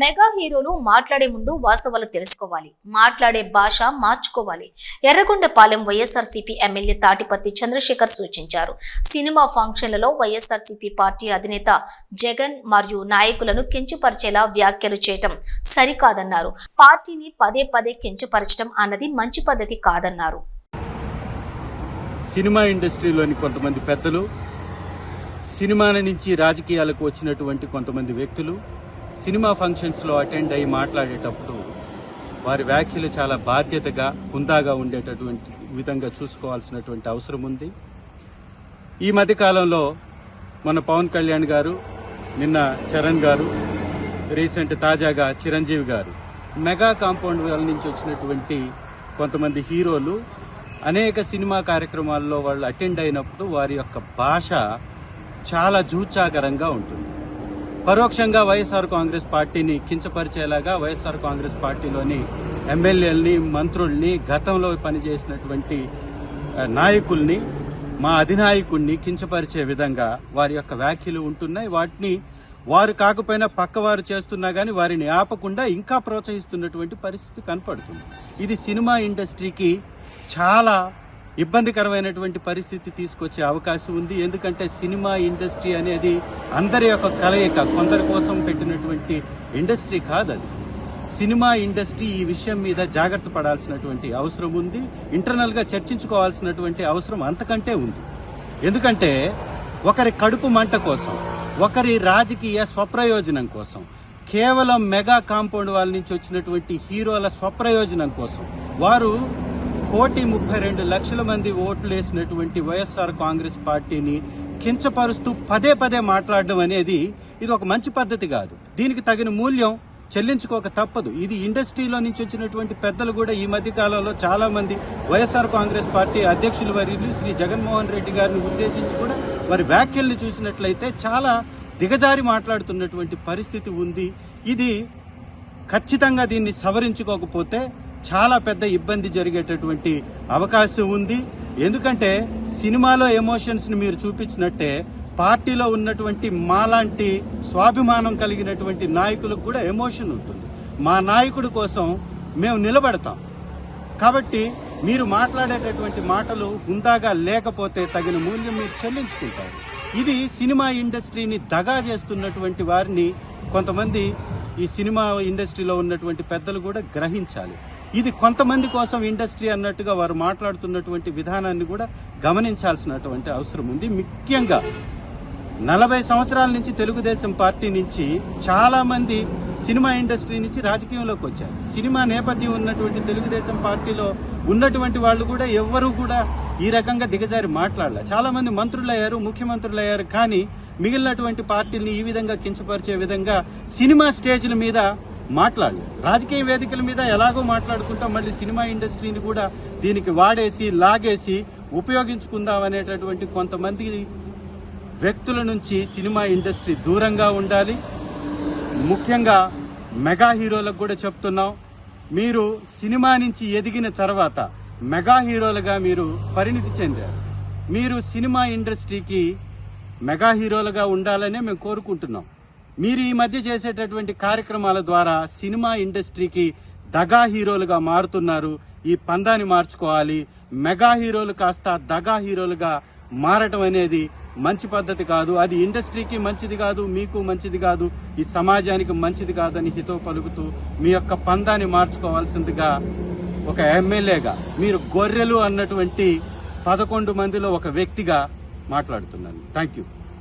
Mega హీరోలు మాట్లాడే ముందు వాస్తవాలు తెలుసుకోవాలి, మాట్లాడే భాష మార్చుకోవాలి. ఎర్రగొండపాలెం వైఎస్ఆర్సీపీ ఎమ్మెల్యే తాటిపత్తి చంద్రశేఖర్ సూచించారు. సినిమా ఫంక్షన్లలో వైఎస్ఆర్సీపీ పార్టీ అధినేత జగన్ మరియు నాయకులను కించపరిచేలా వ్యాఖ్యలు చేయటం సరికాదన్నారు. పార్టీని పదే పదే కించపరచడం అన్నది మంచి పద్ధతి కాదన్నారు. సినిమా ఇండస్ట్రీలోని కొంతమంది పెద్దలు, సినిమాల నుంచి రాజకీయాలకు వచ్చినటువంటి కొంతమంది వ్యక్తులు సినిమా ఫంక్షన్స్లో అటెండ్ అయ్యి మాట్లాడేటప్పుడు వారి వ్యాఖ్యలు చాలా బాధ్యతగా, హుందాగా ఉండేటటువంటి విధంగా చూసుకోవాల్సినటువంటి అవసరం ఉంది. ఈ మధ్యకాలంలో మన పవన్ కళ్యాణ్ గారు, నిన్న చరణ్ గారు, తాజాగా చిరంజీవి గారు మెగా కాంపౌండ్ వాళ్ళ నుంచి వచ్చినటువంటి కొంతమంది హీరోలు అనేక సినిమా కార్యక్రమాల్లో వాళ్ళు అటెండ్ అయినప్పుడు వారి యొక్క భాష చాలా జూచాకరంగా ఉంటుంది. పరోక్షంగా వైఎస్ఆర్ కాంగ్రెస్ పార్టీని కించపరిచేలాగా వైఎస్ఆర్ కాంగ్రెస్ పార్టీలోని ఎమ్మెల్యేలని, మంత్రుల్ని, గతంలో పనిచేసినటువంటి నాయకుల్ని, మా అధినాయకుడిని కించపరిచే విధంగా వారి యొక్క వ్యాఖ్యలు ఉంటున్నాయి. వాటిని వారు కాకపోయినా పక్కవారు చేస్తున్నా కానీ వారిని ఆపకుండా ఇంకా ప్రోత్సహిస్తున్నటువంటి పరిస్థితి కనపడుతుంది. ఇది సినిమా ఇండస్ట్రీకి చాలా ఇబ్బందికరమైనటువంటి పరిస్థితి తీసుకొచ్చే అవకాశం ఉంది. ఎందుకంటే సినిమా ఇండస్ట్రీ అనేది అందరి యొక్క కలయిక, కొందరి కోసం పెట్టినటువంటి ఇండస్ట్రీ కాదు. అది సినిమా ఇండస్ట్రీ ఈ విషయం మీద జాగ్రత్త పడాల్సినటువంటి అవసరం ఉంది. ఇంటర్నల్గా చర్చించుకోవాల్సినటువంటి అవసరం అంతకంటే ఉంది. ఎందుకంటే ఒకరి కడుపు మంట కోసం, ఒకరి రాజకీయ స్వప్రయోజనం కోసం, కేవలం మెగా కాంపౌండ్ వాళ్ళ నుంచి వచ్చినటువంటి హీరోల స్వప్రయోజనం కోసం వారు 1,32,00,000 మంది ఓట్లు వేసినటువంటి వైఎస్ఆర్ కాంగ్రెస్ పార్టీని కించపరుస్తూ పదే పదే మాట్లాడడం అనేది ఇది ఒక మంచి పద్ధతి కాదు. దీనికి తగిన మూల్యం చెల్లించుకోక తప్పదు. ఇది ఇండస్ట్రీలో నుంచి వచ్చినటువంటి పెద్దలు కూడా ఈ మధ్య కాలంలో చాలా మంది వైఎస్ఆర్ కాంగ్రెస్ పార్టీ అధ్యక్షుల వర్యులు శ్రీ జగన్మోహన్ రెడ్డి గారిని ఉద్దేశించి కూడా వారి వ్యాఖ్యల్ని చూసినట్లయితే చాలా దిగజారి మాట్లాడుతున్నటువంటి పరిస్థితి ఉంది. ఇది ఖచ్చితంగా దీన్ని సవరించుకోకపోతే చాలా పెద్ద ఇబ్బంది జరిగేటటువంటి అవకాశం ఉంది. ఎందుకంటే సినిమాలో ఎమోషన్స్ని మీరు చూపించినట్టే పార్టీలో ఉన్నటువంటి మాలాంటి స్వాభిమానం కలిగినటువంటి నాయకులకు కూడా ఎమోషన్ ఉంటుంది. మా నాయకుడి కోసం మేము నిలబడతాం. కాబట్టి మీరు మాట్లాడేటటువంటి మాటలు హుందాగా లేకపోతే తగిన మూల్యం మీరు చెల్లించుకుంటారు. ఇది సినిమా ఇండస్ట్రీని దగా చేస్తున్నటువంటి వారిని కొంతమంది ఈ సినిమా ఇండస్ట్రీలో ఉన్నటువంటి పెద్దలు కూడా గ్రహించాలి. ఇది కొంతమంది కోసం ఇండస్ట్రీ అన్నట్టుగా వారు మాట్లాడుతున్నటువంటి విధానాన్ని కూడా గమనించాల్సినటువంటి అవసరం ఉంది. ముఖ్యంగా 40 సంవత్సరాల నుంచి తెలుగుదేశం పార్టీ నుంచి చాలా మంది సినిమా ఇండస్ట్రీ నుంచి రాజకీయంలోకి వచ్చారు. సినిమా నేపథ్యం ఉన్నటువంటి తెలుగుదేశం పార్టీలో ఉన్నటువంటి వాళ్ళు కూడా ఎవ్వరూ కూడా ఈ రకంగా దిగజారి మాట్లాడలే. చాలా మంది మంత్రులు అయ్యారు, ముఖ్యమంత్రులు అయ్యారు. కానీ మిగిలినటువంటి పార్టీల్ని ఈ విధంగా కించపరిచే విధంగా సినిమా స్టేజ్ల మీద మాట్లాడలేదు. రాజకీయ వేదికల మీద ఎలాగో మాట్లాడుకుంటాం, మళ్ళీ సినిమా ఇండస్ట్రీని కూడా దీనికి వాడేసి లాగేసి ఉపయోగించుకుందాం అనేటటువంటి కొంతమంది వ్యక్తుల నుంచి సినిమా ఇండస్ట్రీ దూరంగా ఉండాలి. ముఖ్యంగా మెగా హీరోలకు కూడా చెప్తున్నాం, మీరు సినిమా నుంచి ఎదిగిన తర్వాత మెగా హీరోలుగా మీరు పరిణితి చెందారు. మీరు సినిమా ఇండస్ట్రీకి మెగా హీరోలుగా ఉండాలనే మేము కోరుకుంటున్నాం. మీరు ఈ మధ్య చేసేటటువంటి కార్యక్రమాల ద్వారా సినిమా ఇండస్ట్రీకి దగా హీరోలుగా మారుతున్నారు. ఈ పందాన్ని మార్చుకోవాలి. మెగా హీరోలు కాస్త దగా హీరోలుగా మారటం అనేది మంచి పద్ధతి కాదు. అది ఇండస్ట్రీకి మంచిది కాదు, మీకు మంచిది కాదు, ఈ సమాజానికి మంచిది కాదని హితవు పలుకుతూ మీ యొక్క పందాన్ని మార్చుకోవాల్సిందిగా ఒక ఎమ్మెల్యేగా, మీరు గొర్రెలు అన్నటువంటి 11 మందిలో ఒక వ్యక్తిగా మాట్లాడుతున్నాను. Thank you.